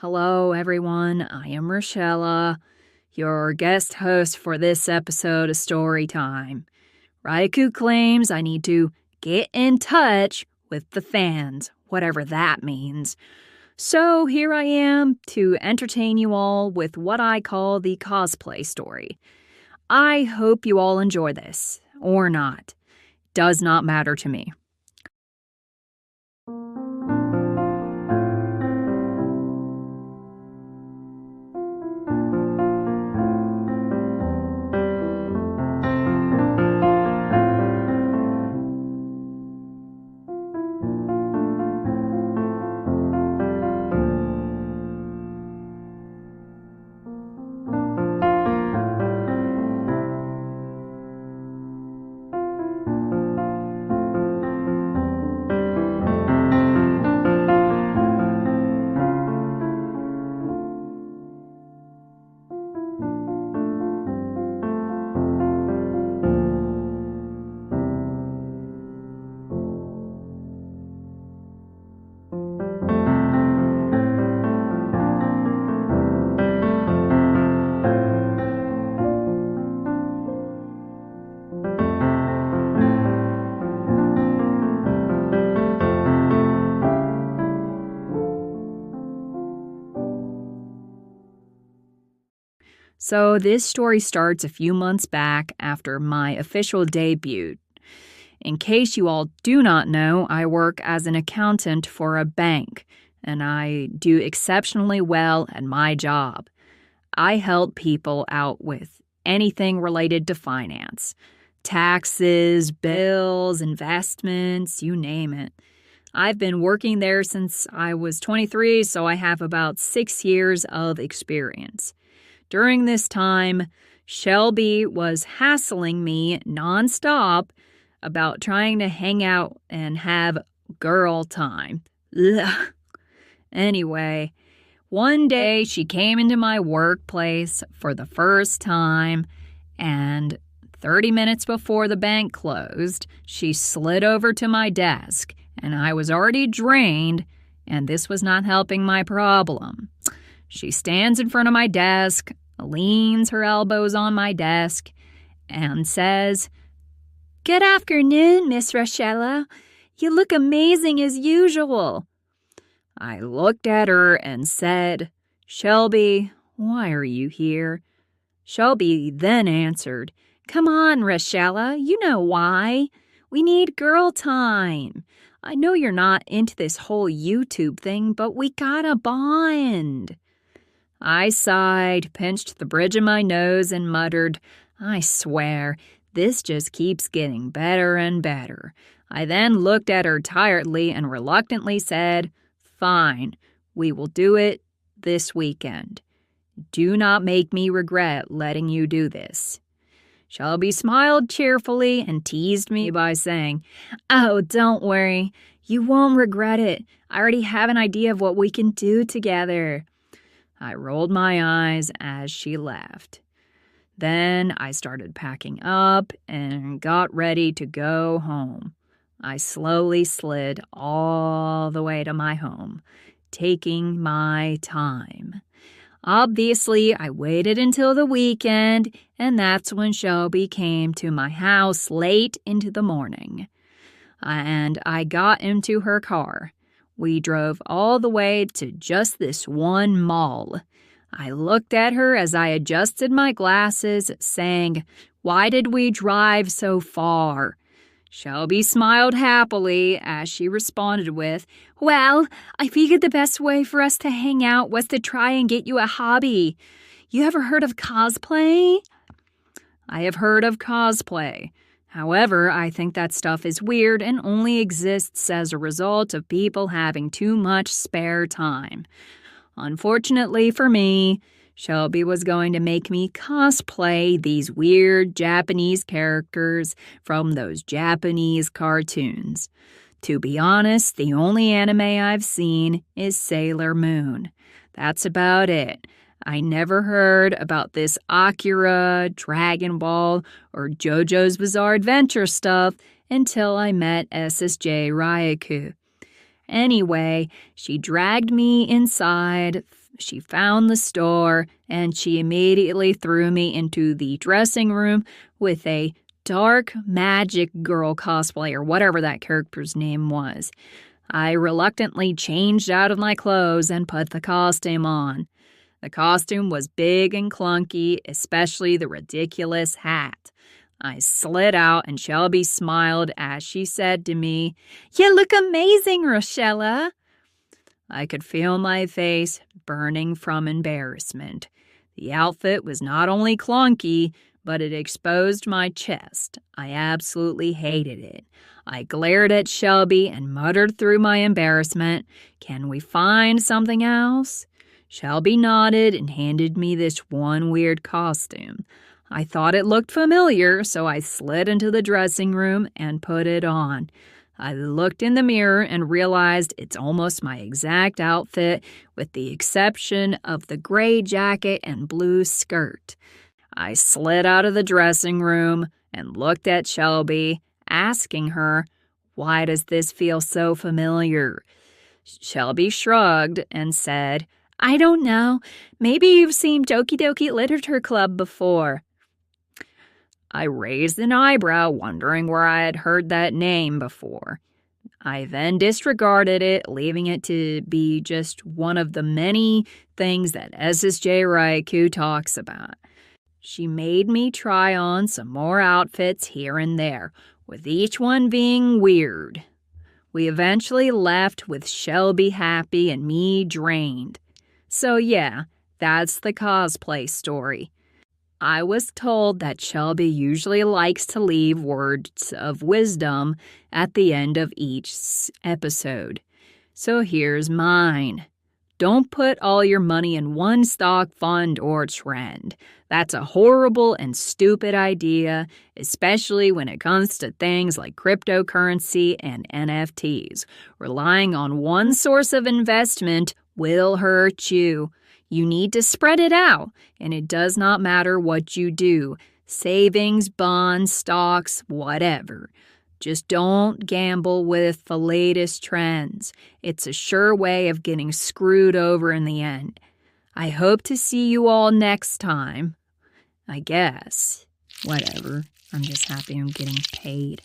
Hello, everyone. I am Rochella, your guest host for this episode of Story Time. Raikou claims I need to get in touch with the fans, whatever that means. So here I am to entertain you all with what I call the cosplay story. I hope you all enjoy this, or not. Does not matter to me. So this story starts a few months back after my official debut. In case you all do not know, I work as an accountant for a bank, and I do exceptionally well at my job. I help people out with anything related to finance. Taxes, bills, investments, you name it. I've been working there since I was 23, so I have about 6 years of experience. During this time, Shelby was hassling me nonstop about trying to hang out and have girl time. Ugh. Anyway, one day she came into my workplace for the first time, and 30 minutes before the bank closed, she slid over to my desk, and I was already drained, and this was not helping my problem. She stands in front of my desk, leans her elbows on my desk, and says, "Good afternoon, Miss Rochella. You look amazing as usual." I looked at her and said, "Shelby, why are you here?" Shelby then answered, "Come on, Rochella, you know why. We need girl time. I know you're not into this whole YouTube thing, but we gotta bond." I sighed, pinched the bridge of my nose, and muttered, "I swear, this just keeps getting better and better." I then looked at her tiredly and reluctantly said, "Fine, we will do it this weekend. Do not make me regret letting you do this." Shelby smiled cheerfully and teased me by saying, "Oh, don't worry. You won't regret it. I already have an idea of what we can do together." I rolled my eyes as she left. Then I started packing up and got ready to go home. I slowly slid all the way to my home, taking my time. Obviously, I waited until the weekend, and that's when Shelby came to my house late into the morning. And I got into her car. We drove all the way to just this one mall. I looked at her as I adjusted my glasses, saying, "Why did we drive so far?" Shelby smiled happily as she responded with, "Well, I figured the best way for us to hang out was to try and get you a hobby. You ever heard of cosplay?" I have heard of cosplay. However, I think that stuff is weird and only exists as a result of people having too much spare time. Unfortunately for me, Shelby was going to make me cosplay these weird Japanese characters from those Japanese cartoons. To be honest, the only anime I've seen is Sailor Moon. That's about it. I never heard about this Akira, Dragon Ball, or JoJo's Bizarre Adventure stuff until I met SSJ Raikou. Anyway, she dragged me inside, She found the store, and she immediately threw me into the dressing room with a dark magic girl cosplay, or whatever that character's name was. I reluctantly changed out of my clothes and put the costume on. The costume was big and clunky, especially the ridiculous hat. I slid out, and Shelby smiled as she said to me, "You look amazing, Rochella." I could feel my face burning from embarrassment. The outfit was not only clunky, but it exposed my chest. I absolutely hated it. I glared at Shelby and muttered through my embarrassment, "Can we find something else?" Shelby nodded and handed me this one weird costume. I thought it looked familiar, so I slid into the dressing room and put it on. I looked in the mirror and realized it's almost my exact outfit, with the exception of the gray jacket and blue skirt. I slid out of the dressing room and looked at Shelby, asking her, "Why does this feel so familiar?" Shelby shrugged and said, "I don't know. Maybe you've seen Doki Doki Literature Club before." I raised an eyebrow, wondering where I had heard that name before. I then disregarded it, leaving it to be just one of the many things that SSJ Raikou talks about. She made me try on some more outfits here and there, with each one being weird. We eventually left with Shelby happy and me drained. So yeah, that's the cosplay story. I was told that Shelby usually likes to leave words of wisdom at the end of each episode. So here's mine. Don't put all your money in one stock, fund, or trend. That's a horrible and stupid idea, especially when it comes to things like cryptocurrency and NFTs. Relying on one source of investment will hurt you. You need to spread it out, and it does not matter what you do. Savings, bonds, stocks, whatever. Just don't gamble with the latest trends. It's a sure way of getting screwed over in the end. I hope to see you all next time. I guess. Whatever. I'm just happy I'm getting paid.